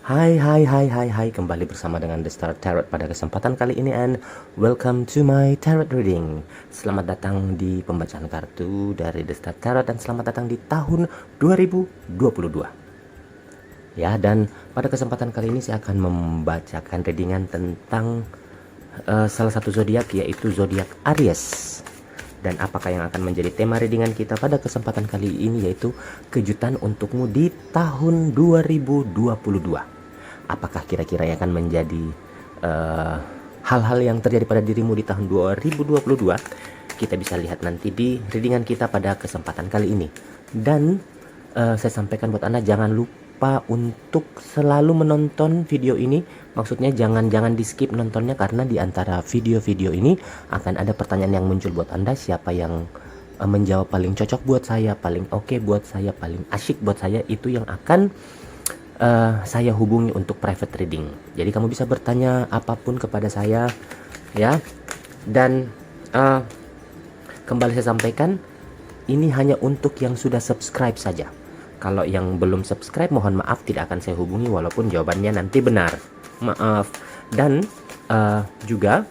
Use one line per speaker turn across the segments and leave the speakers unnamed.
Hai, kembali bersama dengan The Star Tarot pada kesempatan kali ini, and welcome to my tarot reading. Selamat datang di pembacaan kartu dari The Star Tarot dan selamat datang di tahun 2022. Ya, dan pada kesempatan kali ini saya akan membacakan readingan tentang salah satu zodiak, yaitu zodiak Aries. Dan apakah yang akan menjadi tema readingan kita pada kesempatan kali ini, yaitu kejutan untukmu di tahun 2022. Apakah kira-kira yang akan menjadi hal-hal yang terjadi pada dirimu di tahun 2022? Kita bisa lihat nanti di readingan kita pada kesempatan kali ini. Dan saya sampaikan buat Anda, jangan lupa untuk selalu menonton video ini. Maksudnya jangan di skip nontonnya, karena di antara video-video ini akan ada pertanyaan yang muncul buat Anda. Siapa yang menjawab paling cocok buat saya, paling oke buat saya, paling asyik buat saya, itu yang akan saya hubungi untuk private reading. Jadi kamu bisa bertanya apapun kepada saya, ya. Dan kembali saya sampaikan, ini hanya untuk yang sudah subscribe saja. Kalau yang belum subscribe, mohon maaf, tidak akan saya hubungi walaupun jawabannya nanti benar. Maaf. Dan juga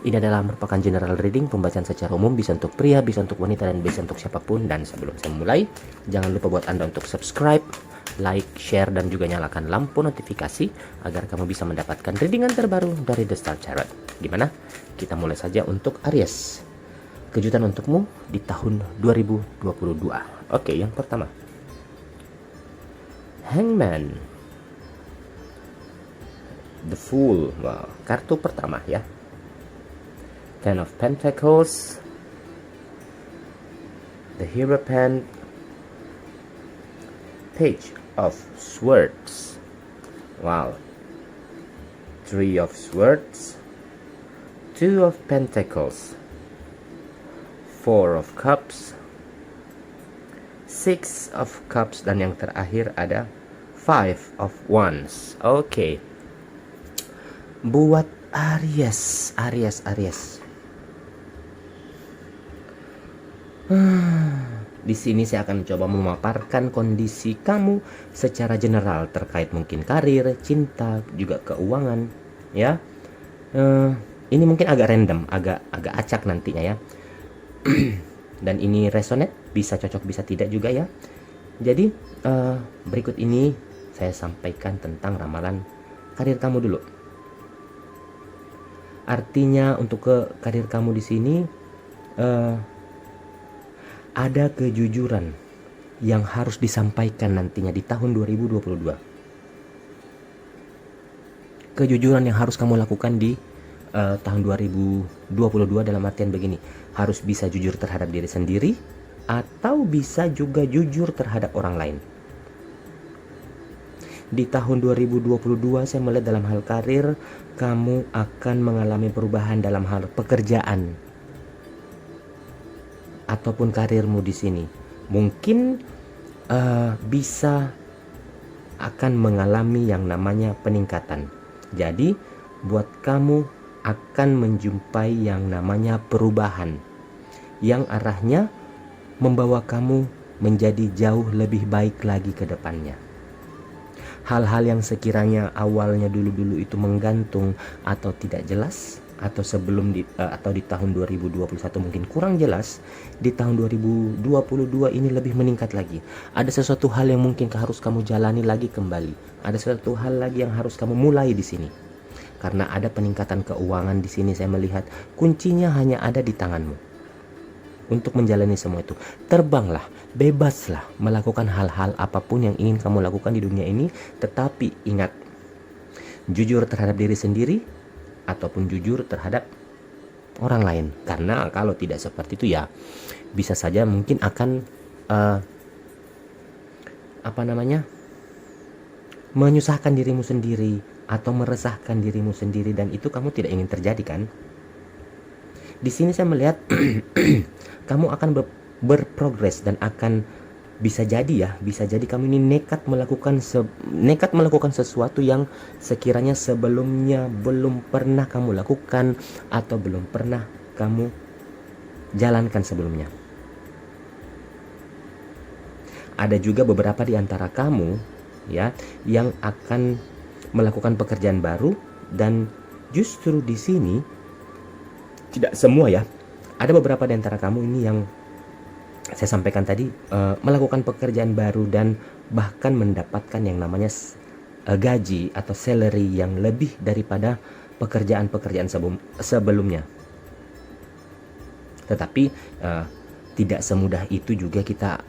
ini adalah merupakan general reading, pembacaan secara umum, bisa untuk pria, bisa untuk wanita, dan bisa untuk siapapun. Dan sebelum saya mulai, jangan lupa buat Anda untuk subscribe, like, share, dan juga nyalakan lampu notifikasi agar kamu bisa mendapatkan readingan terbaru dari The Star Tarot. Gimana? Kita mulai saja untuk Aries. Kejutan untukmu di tahun 2022. Oke, yang pertama, Hangman. The Fool. Wow, kartu pertama ya. Ten of Pentacles, the Hierophant, Page of Swords. Wow. Three of Swords, Two of Pentacles, Four of Cups, Six of Cups, dan yang terakhir ada Five of Wands. Oke. Buat Aries. Di sini saya akan coba memaparkan kondisi kamu secara general terkait mungkin karir, cinta, juga keuangan, ya. Ini mungkin agak random, agak acak nantinya ya. Dan ini resonate, bisa cocok, bisa tidak juga ya. Jadi berikut ini saya sampaikan tentang ramalan karir kamu dulu. Artinya untuk ke karir kamu di sini ada kejujuran yang harus disampaikan nantinya di tahun 2022. Kejujuran yang harus kamu lakukan di tahun 2022 dalam artian begini, harus bisa jujur terhadap diri sendiri atau bisa juga jujur terhadap orang lain. Di tahun 2022 saya melihat dalam hal karir, kamu akan mengalami perubahan dalam hal pekerjaan ataupun karirmu di sini. Mungkin bisa akan mengalami yang namanya peningkatan. Jadi buat kamu akan menjumpai yang namanya perubahan yang arahnya membawa kamu menjadi jauh lebih baik lagi ke depannya. Hal-hal yang sekiranya awalnya dulu itu menggantung atau tidak jelas, atau atau di tahun 2021 mungkin kurang jelas, di tahun 2022 ini lebih meningkat lagi. Ada sesuatu hal yang mungkin harus kamu jalani lagi kembali. Ada sesuatu hal lagi yang harus kamu mulai di sini. Karena ada peningkatan keuangan di sini, saya melihat kuncinya hanya ada di tanganmu. Untuk menjalani semua itu, terbanglah, bebaslah melakukan hal-hal apapun yang ingin kamu lakukan di dunia ini. Tetapi ingat, jujur terhadap diri sendiri ataupun jujur terhadap orang lain. Karena kalau tidak seperti itu ya bisa saja mungkin akan menyusahkan dirimu sendiri atau meresahkan dirimu sendiri, dan itu kamu tidak ingin terjadi kan. Di sini saya melihat kamu akan berprogres dan akan bisa jadi kamu ini nekat melakukan sesuatu yang sekiranya sebelumnya belum pernah kamu lakukan atau belum pernah kamu jalankan sebelumnya. Ada juga beberapa di antara kamu ya yang akan melakukan pekerjaan baru, dan justru di sini tidak semua ya. Ada beberapa di antara kamu ini yang saya sampaikan tadi melakukan pekerjaan baru dan bahkan mendapatkan yang namanya gaji atau salary yang lebih daripada pekerjaan-pekerjaan sebelumnya. Tetapi tidak semudah itu juga kita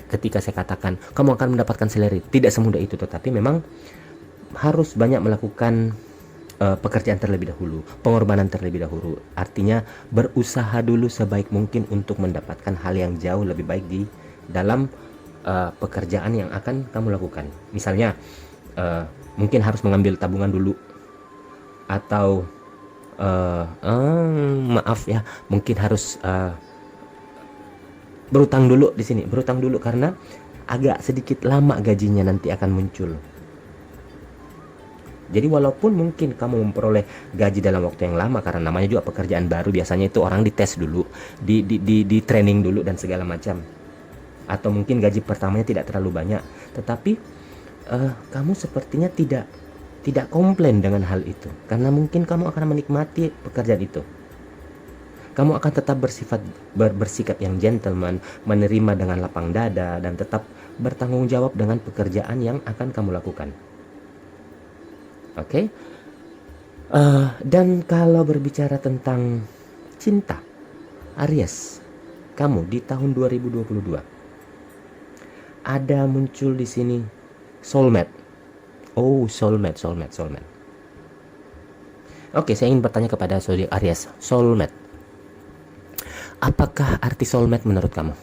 ketika saya katakan kamu akan mendapatkan salary, tidak semudah itu, tetapi memang harus banyak melakukan pekerjaan terlebih dahulu, pengorbanan terlebih dahulu. Artinya berusaha dulu sebaik mungkin untuk mendapatkan hal yang jauh lebih baik di dalam pekerjaan yang akan kamu lakukan. Misalnya mungkin harus mengambil tabungan dulu, atau maaf ya, mungkin harus berutang dulu di sini, berutang dulu karena agak sedikit lama gajinya nanti akan muncul. Jadi walaupun mungkin kamu memperoleh gaji dalam waktu yang lama, karena namanya juga pekerjaan baru, biasanya itu orang dites dulu, di training dulu dan segala macam. Atau mungkin gaji pertamanya tidak terlalu banyak, tetapi kamu sepertinya tidak komplain dengan hal itu, karena mungkin kamu akan menikmati pekerjaan itu. Kamu akan tetap bersikap yang gentleman, menerima dengan lapang dada, dan tetap bertanggung jawab dengan pekerjaan yang akan kamu lakukan. Oke? Dan kalau berbicara tentang cinta, Aries, kamu di tahun 2022 ada muncul di sini soulmate. Oh, soulmate. Oke, saya ingin bertanya kepada zodiak Aries, soulmate. Apakah arti soulmate menurut kamu?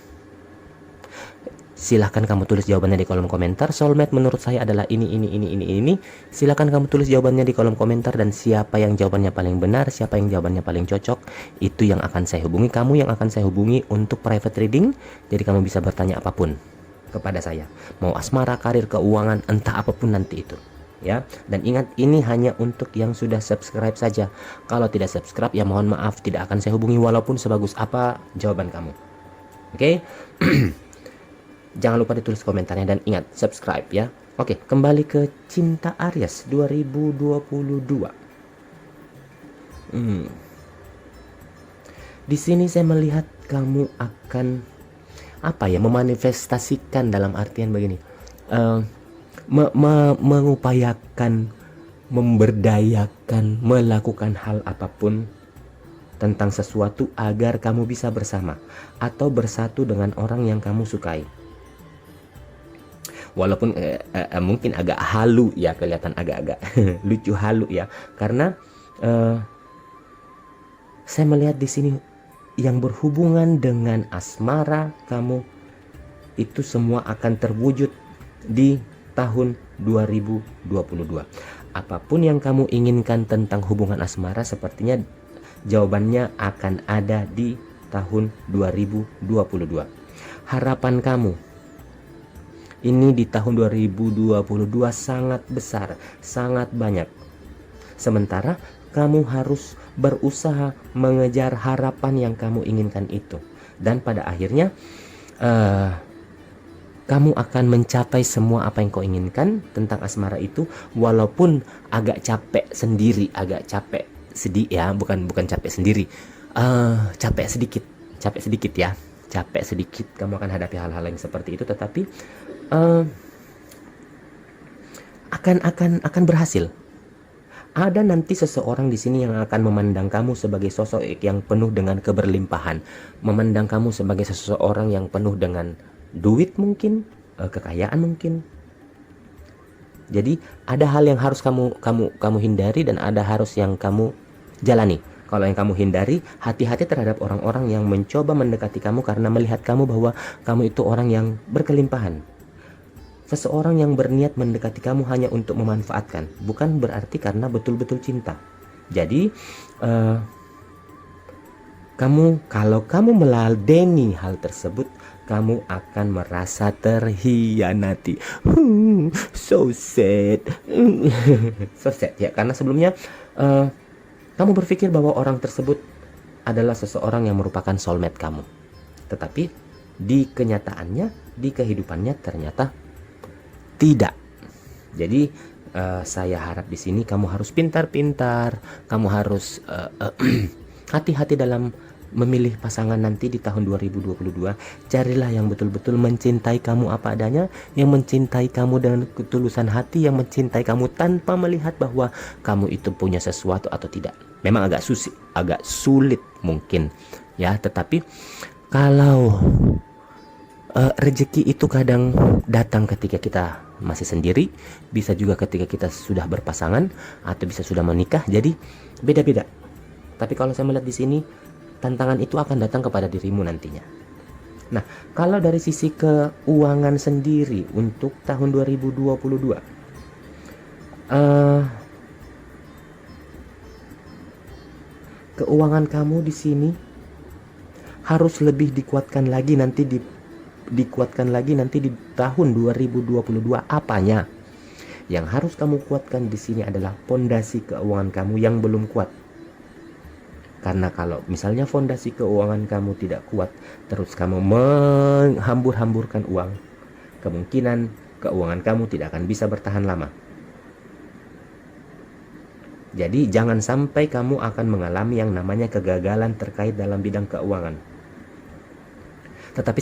Silahkan kamu tulis jawabannya di kolom komentar. Soulmate menurut saya adalah ini. Silahkan kamu tulis jawabannya di kolom komentar, dan siapa yang jawabannya paling benar, siapa yang jawabannya paling cocok, itu yang akan saya hubungi. Kamu yang akan saya hubungi untuk private reading. Jadi kamu bisa bertanya apapun kepada saya, mau asmara, karir, keuangan, entah apapun nanti itu ya. Dan ingat, ini hanya untuk yang sudah subscribe saja. Kalau tidak subscribe ya mohon maaf, tidak akan saya hubungi walaupun sebagus apa jawaban kamu. Oke? Jangan lupa ditulis komentarnya dan ingat subscribe ya. Oke, kembali ke cinta Aries 2022. Di sini saya melihat kamu akan memanifestasikan, dalam artian begini, mengupayakan, memberdayakan, melakukan hal apapun tentang sesuatu agar kamu bisa bersama atau bersatu dengan orang yang kamu sukai. Walaupun mungkin agak halu ya, kelihatan agak-agak lucu halu ya, karena saya melihat di sini yang berhubungan dengan asmara kamu itu semua akan terwujud di tahun 2022. Apapun yang kamu inginkan tentang hubungan asmara, sepertinya jawabannya akan ada di tahun 2022. Harapan kamu ini di tahun 2022 sangat besar, sangat banyak. Sementara kamu harus berusaha mengejar harapan yang kamu inginkan itu. Dan pada akhirnya kamu akan mencapai semua apa yang kau inginkan tentang asmara itu, walaupun agak capek sendiri, agak capek sedih ya, bukan capek sendiri, capek sedikit ya, capek sedikit. Kamu akan hadapi hal-hal yang seperti itu, tetapi akan berhasil. Ada nanti seseorang di sini yang akan memandang kamu sebagai sosok yang penuh dengan keberlimpahan, memandang kamu sebagai seseorang yang penuh dengan duit mungkin, kekayaan mungkin. Jadi ada hal yang harus kamu hindari, dan ada harus yang kamu jalani. Kalau yang kamu hindari, hati-hati terhadap orang-orang yang mencoba mendekati kamu karena melihat kamu bahwa kamu itu orang yang berkelimpahan. Seseorang yang berniat mendekati kamu hanya untuk memanfaatkan, bukan berarti karena betul-betul cinta. Jadi kalau kamu meladeni hal tersebut, kamu akan merasa terhianati. So sad. So sad ya, karena sebelumnya kamu berpikir bahwa orang tersebut adalah seseorang yang merupakan soulmate kamu. Tetapi di kenyataannya, di kehidupannya ternyata tidak. Jadi saya harap di sini kamu harus pintar-pintar, kamu harus hati-hati dalam memilih pasangan nanti di tahun 2022. Carilah yang betul-betul mencintai kamu apa adanya, yang mencintai kamu dengan ketulusan hati, yang mencintai kamu tanpa melihat bahwa kamu itu punya sesuatu atau tidak. Memang agak sulit mungkin ya, tetapi kalau rezeki itu kadang datang ketika kita masih sendiri, bisa juga ketika kita sudah berpasangan atau bisa sudah menikah. Jadi beda-beda. Tapi kalau saya melihat di sini, tantangan itu akan datang kepada dirimu nantinya. Nah, kalau dari sisi keuangan sendiri untuk tahun 2022, keuangan kamu di sini harus lebih dikuatkan lagi nanti di tahun 2022. Apanya? Yang harus kamu kuatkan di sini adalah fondasi keuangan kamu yang belum kuat. Karena kalau misalnya fondasi keuangan kamu tidak kuat, terus kamu menghambur-hamburkan uang, kemungkinan keuangan kamu tidak akan bisa bertahan lama. Jadi jangan sampai kamu akan mengalami yang namanya kegagalan terkait dalam bidang keuangan. Tetapi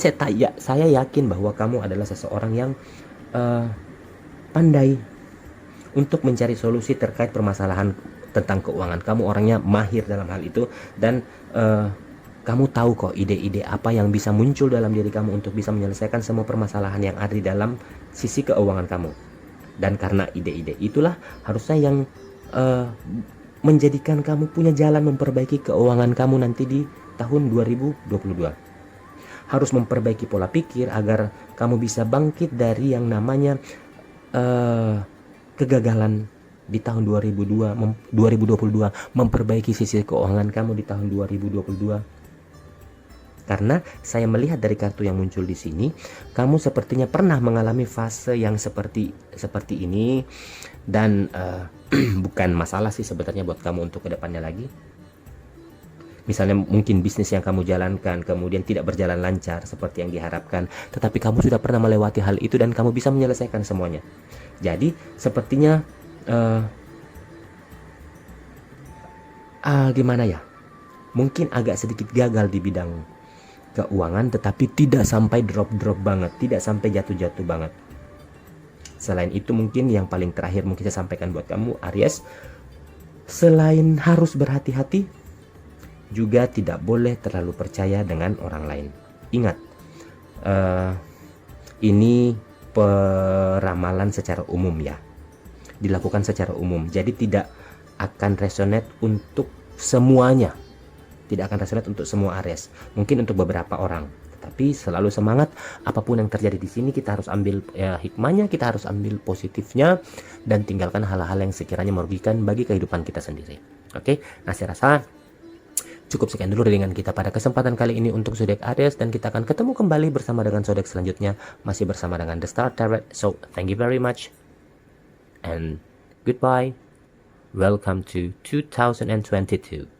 saya yakin bahwa kamu adalah seseorang yang pandai untuk mencari solusi terkait permasalahan tentang keuangan. Kamu orangnya mahir dalam hal itu, dan kamu tahu kok ide-ide apa yang bisa muncul dalam diri kamu untuk bisa menyelesaikan semua permasalahan yang ada di dalam sisi keuangan kamu. Dan karena ide-ide itulah harusnya yang menjadikan kamu punya jalan memperbaiki keuangan kamu nanti di tahun 2022. Harus memperbaiki pola pikir agar kamu bisa bangkit dari yang namanya kegagalan di tahun 2022, memperbaiki sisi keuangan kamu di tahun 2022. Karena saya melihat dari kartu yang muncul di sini, kamu sepertinya pernah mengalami fase yang seperti ini, dan bukan masalah sih sebenarnya buat kamu untuk kedepannya lagi. Misalnya mungkin bisnis yang kamu jalankan kemudian tidak berjalan lancar seperti yang diharapkan, tetapi kamu sudah pernah melewati hal itu dan kamu bisa menyelesaikan semuanya. Jadi sepertinya gimana ya, mungkin agak sedikit gagal di bidang keuangan, tetapi tidak sampai drop banget, tidak sampai jatuh banget. Selain itu, mungkin yang paling terakhir mungkin saya sampaikan buat kamu Aries, selain harus berhati-hati, juga tidak boleh terlalu percaya dengan orang lain. Ingat, ini peramalan secara umum ya, dilakukan secara umum, jadi tidak akan resonate untuk semuanya, tidak akan resonate untuk semua Aries, mungkin untuk beberapa orang. Tapi selalu semangat, apapun yang terjadi di sini kita harus ambil hikmahnya, kita harus ambil positifnya, dan tinggalkan hal-hal yang sekiranya merugikan bagi kehidupan kita sendiri. Oke, nah saya rasa cukup sekian dulu dengan kita pada kesempatan kali ini untuk zodiak Aries, dan kita akan ketemu kembali bersama dengan zodiak selanjutnya, masih bersama dengan The Star Tarot. So thank you very much and goodbye. Welcome to 2022.